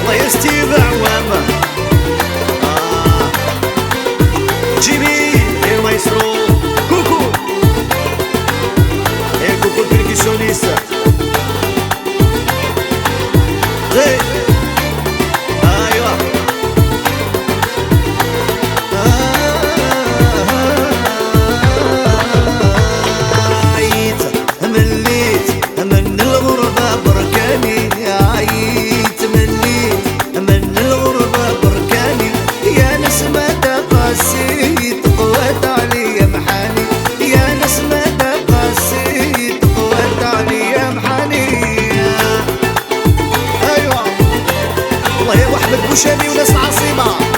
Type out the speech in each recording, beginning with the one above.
الله يستيب عوامه جيمي المايسترو كوكو كوكو البركيسيونيستا ايوه عييت مليت من الغربة بركاني عييت مليت من الغربة بركاني يا نسمة قاسيت قوات علي محاني يا نسمة قاسيت قوات علي محاني ايوه والله يا ابو احمد بوشامي وناس العاصمة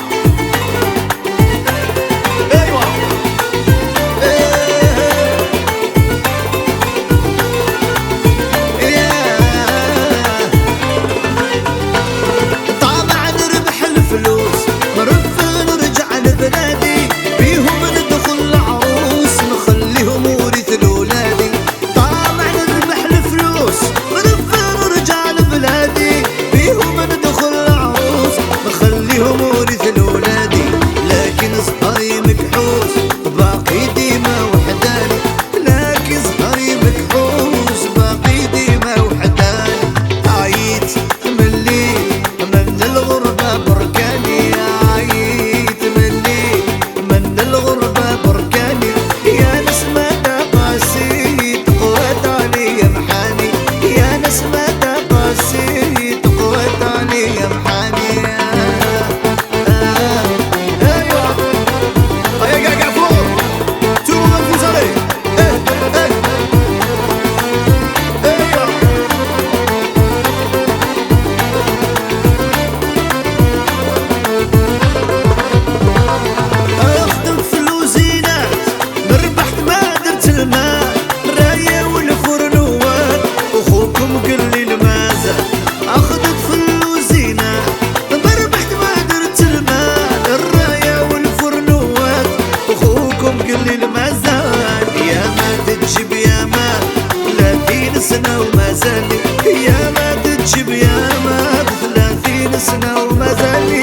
سنة وما زالي يا ما تجيب يا ما 30 سنة وما زالي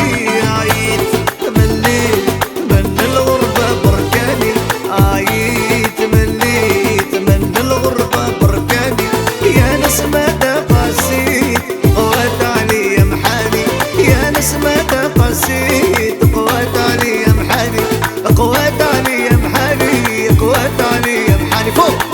عييت مليت من الغربة بركاني عييت مليت من الغربة بركاني يا نسمة قاسيت قوات علي محاني يا نسمة قاسيت قوات علي محاني قوات علي محاني قوات علي محاني فوق